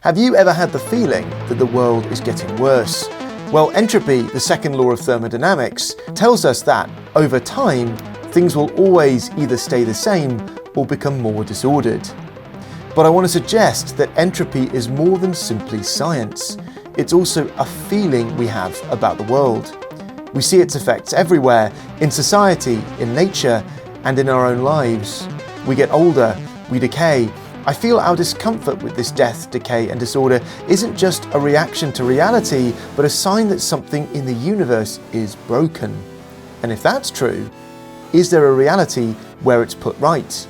Have you ever had the feeling that the world is getting worse? Well, entropy, the second law of thermodynamics, tells us that, over time, things will always either stay the same or become more disordered. But I want to suggest that entropy is more than simply science. It's also a feeling we have about the world. We see its effects everywhere, in society, in nature, and in our own lives. We get older, we decay. I feel our discomfort with this death, decay, and disorder isn't just a reaction to reality, but a sign that something in the universe is broken. And if that's true, is there a reality where it's put right?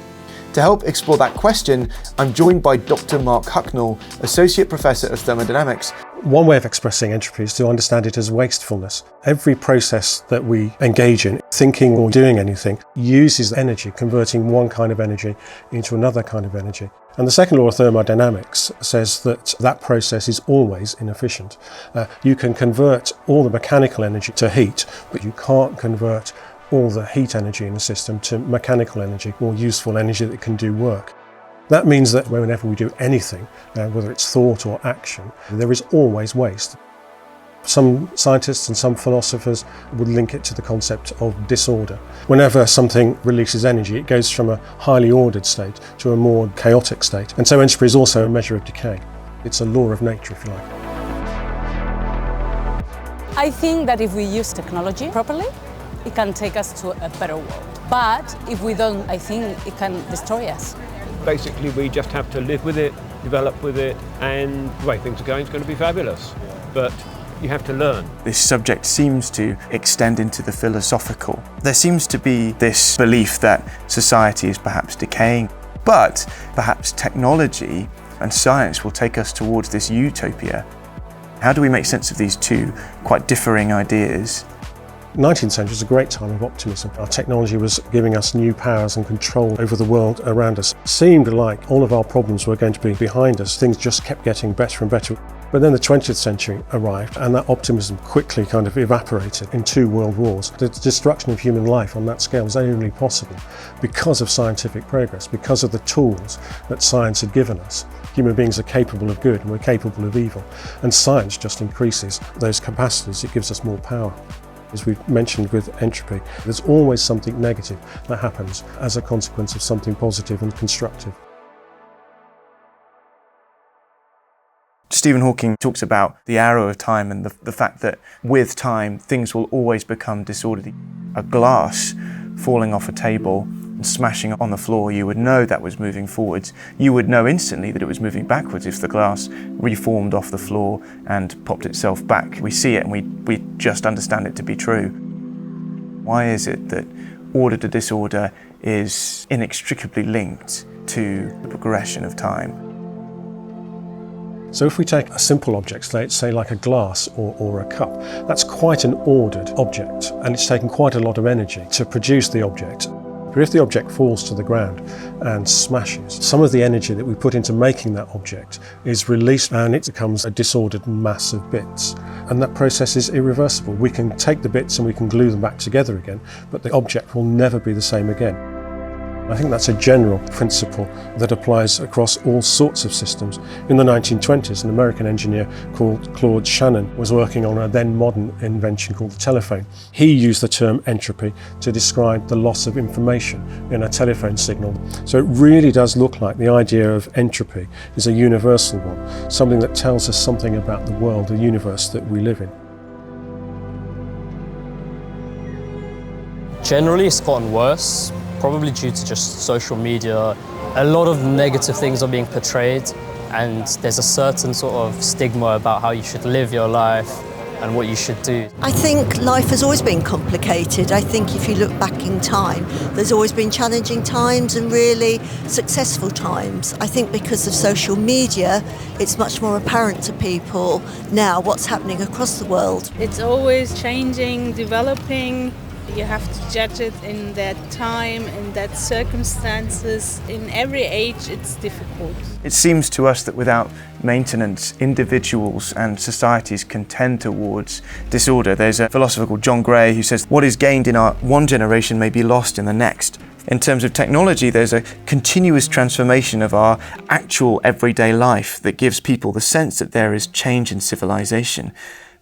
To help explore that question, I'm joined by Dr. Mark Hucknall, Associate Professor of Thermodynamics. One way of expressing entropy is to understand it as wastefulness. Every process that we engage in, thinking or doing anything, uses energy, converting one kind of energy into another kind of energy. And the second law of thermodynamics says that that process is always inefficient. You can convert all the mechanical energy to heat, but you can't convert all the heat energy in the system to mechanical energy or useful energy that can do work. That means that whenever we do anything, whether it's thought or action, there is always waste. Some scientists and some philosophers would link it to the concept of disorder. Whenever something releases energy, it goes from a highly ordered state to a more chaotic state. And so entropy is also a measure of decay. It's a law of nature, if you like. I think that if we use technology properly, it can take us to a better world. But if we don't, I think it can destroy us. Basically, we just have to live with it, develop with it, and the way things are going is going to be fabulous. But you have to learn. This subject seems to extend into the philosophical. There seems to be this belief that society is perhaps decaying, but perhaps technology and science will take us towards this utopia. How do we make sense of these two quite differing ideas? 19th century was a great time of optimism. Our technology was giving us new powers and control over the world around us. It seemed like all of our problems were going to be behind us. Things just kept getting better and better. But then the 20th century arrived and that optimism quickly kind of evaporated in 2 world wars. The destruction of human life on that scale was only possible because of scientific progress, because of the tools that science had given us. Human beings are capable of good and we're capable of evil. And science just increases those capacities. It gives us more power. As we've mentioned with entropy, there's always something negative that happens as a consequence of something positive and constructive. Stephen Hawking talks about the arrow of time and the fact that with time things will always become disordered. A glass falling off a table and smashing on the floor, you would know that was moving forwards. You would know instantly that it was moving backwards if the glass reformed off the floor and popped itself back. We see it and we just understand it to be true. Why is it that order to disorder is inextricably linked to the progression of time? So if we take a simple object, say like a glass or a cup, that's quite an ordered object and it's taken quite a lot of energy to produce the object. But if the object falls to the ground and smashes, some of the energy that we put into making that object is released and it becomes a disordered mass of bits. And that process is irreversible. We can take the bits and we can glue them back together again, but the object will never be the same again. I think that's a general principle that applies across all sorts of systems. In the 1920s, an American engineer called Claude Shannon was working on a then modern invention called the telephone. He used the term entropy to describe the loss of information in a telephone signal. So it really does look like the idea of entropy is a universal one, something that tells us something about the world, the universe that we live in. Generally, it's gotten worse. Probably due to just social media. A lot of negative things are being portrayed and there's a certain sort of stigma about how you should live your life and what you should do. I think life has always been complicated. I think if you look back in time, there's always been challenging times and really successful times. I think because of social media, it's much more apparent to people now what's happening across the world. It's always changing, developing. You have to judge it in that time, in that circumstances. In every age, it's difficult. It seems to us that without maintenance, individuals and societies can tend towards disorder. There's a philosopher called John Gray who says, what is gained in our one generation may be lost in the next. In terms of technology, there's a continuous transformation of our actual everyday life that gives people the sense that there is change in civilization.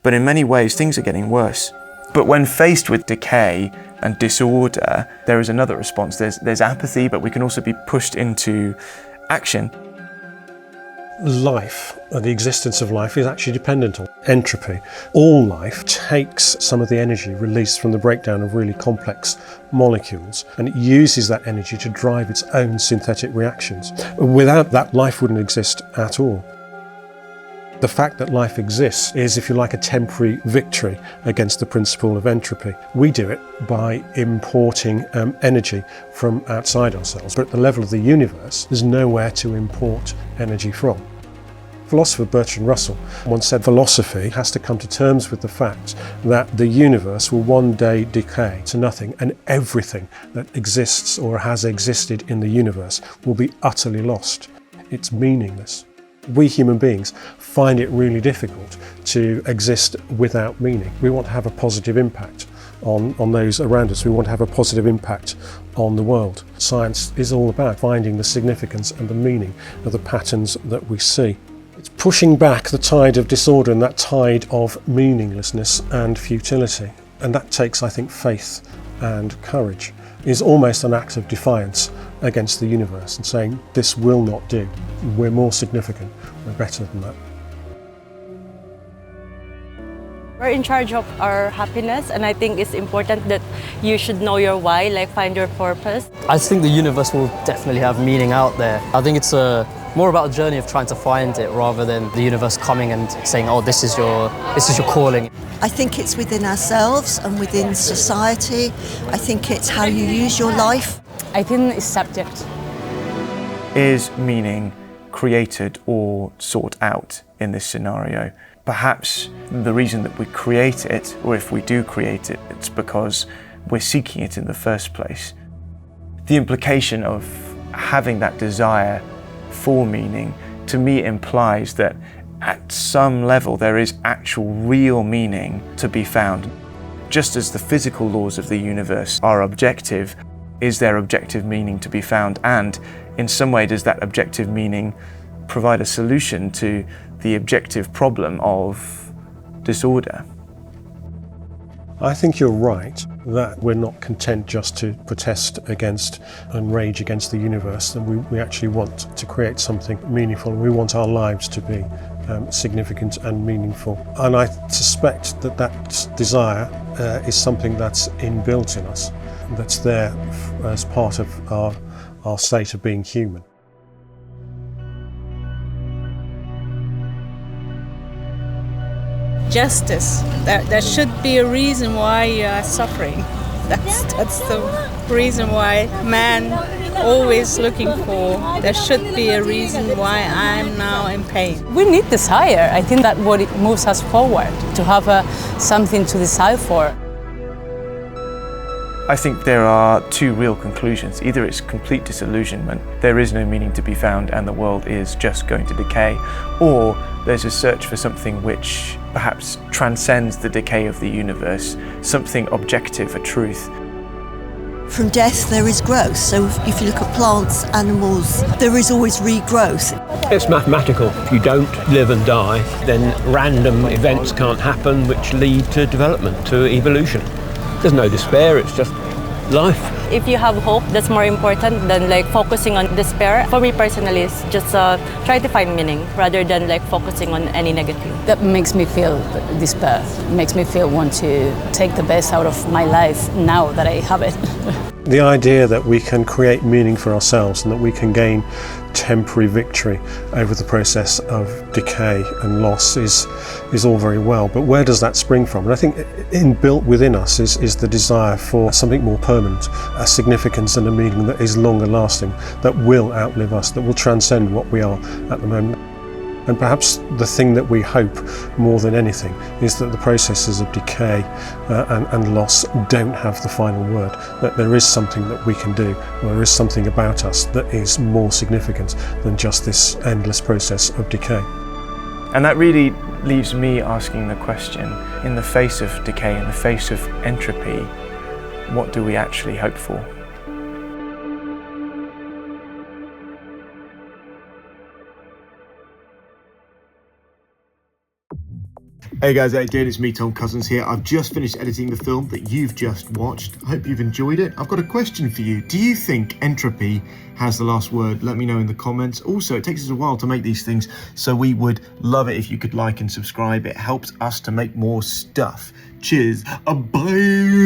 But in many ways, things are getting worse. But when faced with decay and disorder, there is another response. There's apathy, but we can also be pushed into action. Life, the existence of life, is actually dependent on entropy. All life takes some of the energy released from the breakdown of really complex molecules, and it uses that energy to drive its own synthetic reactions. Without that, life wouldn't exist at all. The fact that life exists is, if you like, a temporary victory against the principle of entropy. We do it by importing energy from outside ourselves, but at the level of the universe, there's nowhere to import energy from. Philosopher Bertrand Russell once said philosophy has to come to terms with the fact that the universe will one day decay to nothing, and everything that exists or has existed in the universe will be utterly lost. It's meaningless. We human beings find it really difficult to exist without meaning. We want to have a positive impact on those around us. We want to have a positive impact on the world. Science is all about finding the significance and the meaning of the patterns that we see. It's pushing back the tide of disorder and that tide of meaninglessness and futility. And that takes, I think, faith and courage. Is almost an act of defiance against the universe and saying, this will not do. We're more significant, we're better than that. We're in charge of our happiness, and I think it's important that you should know your why, like find your purpose. I think the universe will definitely have meaning out there. I think it's more about a journey of trying to find it rather than the universe coming and saying, oh, this is your calling. I think it's within ourselves and within society. I think it's how you use your life. I think it's subject. Is meaning created or sought out in this scenario? Perhaps the reason that we create it, or if we do create it, it's because we're seeking it in the first place. The implication of having that desire for meaning, to me, implies that at some level there is actual real meaning to be found. Just as the physical laws of the universe are objective, is there objective meaning to be found? And in some way, does that objective meaning provide a solution to the objective problem of disorder? I think you're right that we're not content just to protest against and rage against the universe, and we actually want to create something meaningful. We want our lives to be significant and meaningful. And I suspect that that desire is something that's inbuilt in us, that's there as part of our state of being human. Justice. There should be a reason why you are suffering. That's the reason why man always looking for. There should be a reason why I'm now in pain. We need desire. I think that what it moves us forward, to have something to decide for. I think there are two real conclusions. Either it's complete disillusionment, there is no meaning to be found and the world is just going to decay, or there's a search for something which perhaps transcends the decay of the universe, something objective, a truth. From death there is growth, so if you look at plants, animals, there is always regrowth. It's mathematical. If you don't live and die, then random events can't happen which lead to development, to evolution. There's no despair, it's just life. If you have hope, that's more important than like focusing on despair. For me personally, it's just try to find meaning rather than like focusing on any negative. That makes me feel despair. It makes me feel want to take the best out of my life now that I have it. The idea that we can create meaning for ourselves and that we can gain temporary victory over the process of decay and loss is all very well, but where does that spring from? And I think inbuilt within us is the desire for something more permanent, a significance and a meaning that is longer lasting, that will outlive us, that will transcend what we are at the moment. And perhaps the thing that we hope more than anything is that the processes of decay and loss don't have the final word, that there is something that we can do, or there is something about us that is more significant than just this endless process of decay. And that really leaves me asking the question, in the face of decay, in the face of entropy, what do we actually hope for? Hey guys, how you doing? It's me, Tom Cousins here. I've just finished editing the film that you've just watched. I hope you've enjoyed it. I've got a question for you. Do you think entropy has the last word? Let me know in the comments. Also, it takes us a while to make these things, so we would love it if you could like and subscribe. It helps us to make more stuff. Cheers. Bye.